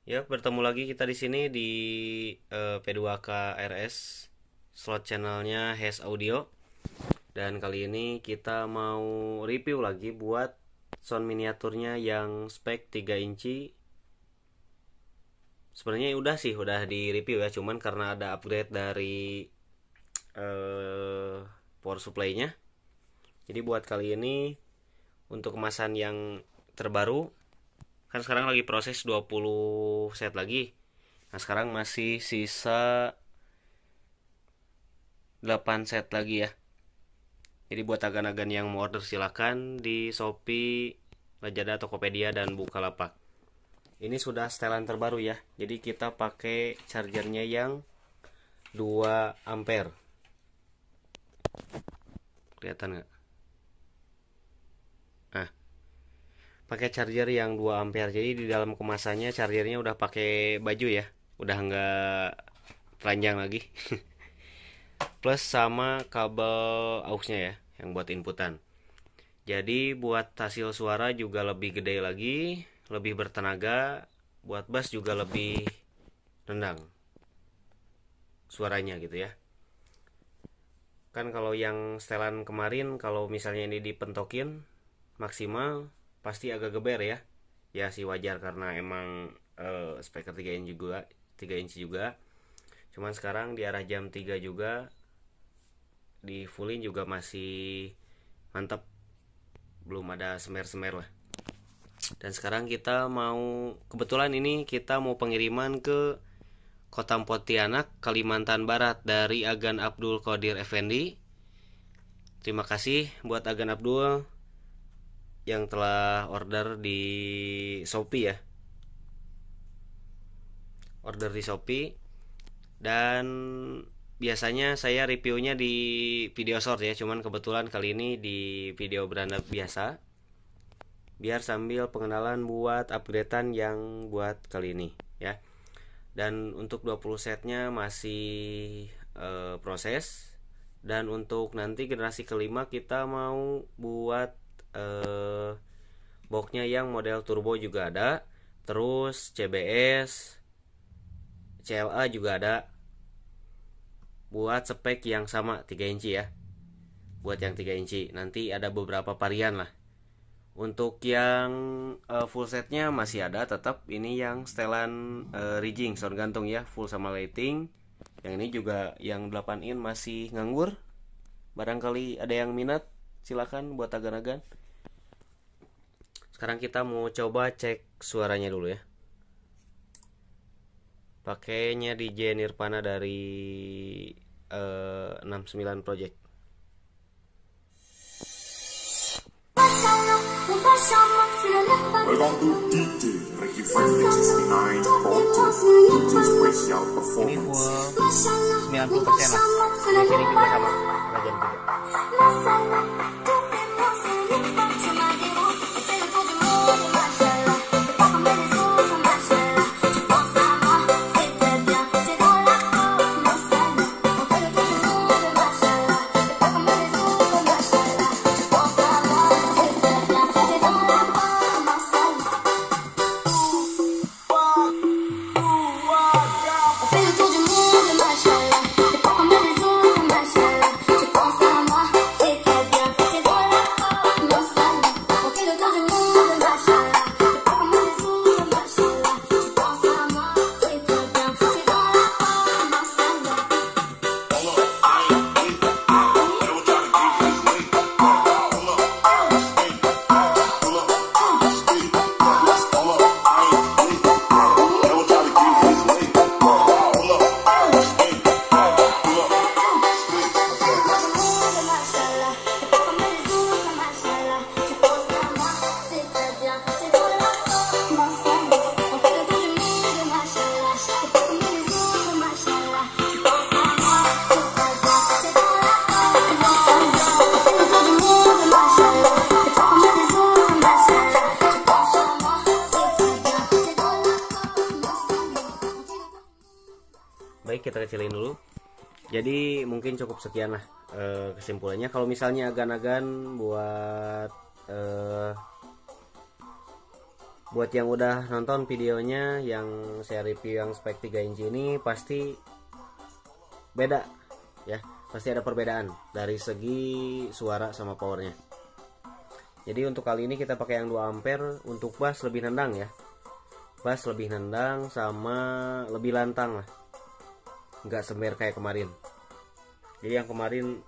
Ya, bertemu lagi kita di sini di P2K RS slot channelnya Has Audio. Dan kali ini kita mau review lagi buat sound miniaturnya yang spek 3 inci. Sebenarnya udah di review ya, cuman karena ada upgrade dari eh, power supply-nya. Jadi buat kali ini untuk kemasan yang terbaru, kan sekarang lagi proses 20 set lagi. Nah, sekarang masih sisa 8 set lagi ya. Jadi buat agan-agan yang mau order silakan di Shopee, Lazada, Tokopedia, dan Bukalapak. Ini sudah setelan terbaru ya. Jadi kita pakai chargernya yang 2 ampere. Kelihatan nggak? Nah, pakai charger yang 2 ampere. Jadi di dalam kemasannya chargernya udah pakai baju ya. Udah nggak telanjang lagi. Plus sama kabel AUX-nya ya, yang buat inputan. Jadi buat hasil suara juga lebih gede lagi, lebih bertenaga, buat bass juga lebih rendang suaranya gitu ya. Kan kalau yang setelan kemarin, kalau misalnya ini dipentokin maksimal pasti agak geber ya. Ya sih wajar karena emang speaker 3 inch juga, 3 inch juga. Cuman sekarang di arah jam 3 juga di fullin juga masih mantap, belum ada semer-semer lah. Dan sekarang kita mau, kebetulan ini kita mau pengiriman ke Kota Pontianak, Kalimantan Barat dari Agan Abdul Qadir Effendi. Terima kasih buat Agan Abdul yang telah order di Shopee ya. Order di Shopee. Dan biasanya saya reviewnya di video short ya, cuman kebetulan kali ini di video beranda biasa. Biar sambil pengenalan buat upgradean yang buat kali ini ya. Dan untuk 20 setnya masih proses. Dan untuk nanti generasi kelima kita mau buat boxnya yang model turbo juga ada. Terus CBS, CLA juga ada. Buat spek yang sama 3 inci ya. Buat yang 3 inci nanti ada beberapa varian lah. Untuk yang full setnya masih ada tetap, ini yang setelan rigging sound gantung ya, full sama lighting. Yang ini juga yang 8 in masih nganggur. Barangkali ada yang minat, silakan buat agan-agan. Sekarang kita mau coba cek suaranya dulu ya. Pakainya DJ Nirvana dari 69 Project. Welcome to DJ Ricky Friendly 69 Project DJ Special Ini full Performance. 90% lah. Di sini juga sama, Rajan juga. Baik, kita kecilin dulu. Jadi mungkin cukup sekian lah kesimpulannya. Kalau misalnya agan-agan buat Buat yang udah nonton videonya yang saya review yang spek 3 inci ini, pasti beda ya, pasti ada perbedaan dari segi suara sama powernya. Jadi untuk kali ini kita pakai yang 2 ampere. Untuk bass lebih nendang ya, bass lebih nendang sama lebih lantang lah, nggak sember kayak kemarin. Jadi yang kemarin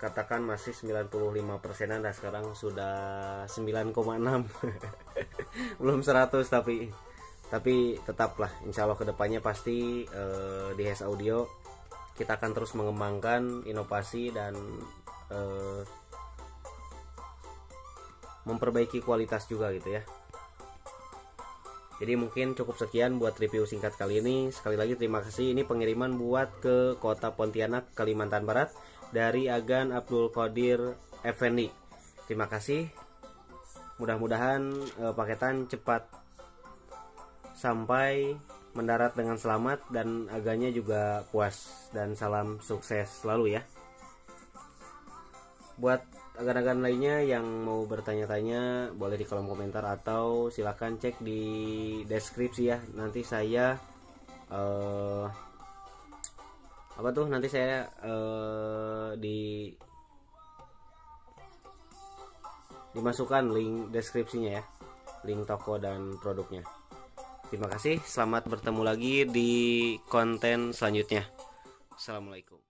katakan masih 95%an, dan sekarang sudah 9,6 belum 100, tapi tetaplah insya Allah kedepannya pasti di Hes Audio kita akan terus mengembangkan inovasi dan memperbaiki kualitas juga gitu ya. Jadi mungkin cukup sekian buat review singkat kali ini. Sekali lagi terima kasih. Ini pengiriman buat ke kota Pontianak, Kalimantan Barat dari Agan Abdul Qadir Effendi. Terima kasih. Mudah-mudahan paketan cepat sampai mendarat dengan selamat dan Aganya juga puas, dan salam sukses selalu ya. Buat agan-agan lainnya yang mau bertanya-tanya boleh di kolom komentar atau silahkan cek di deskripsi ya. Nanti saya dimasukkan link deskripsinya ya, link toko dan produknya. Terima kasih, selamat bertemu lagi di konten selanjutnya. Assalamualaikum.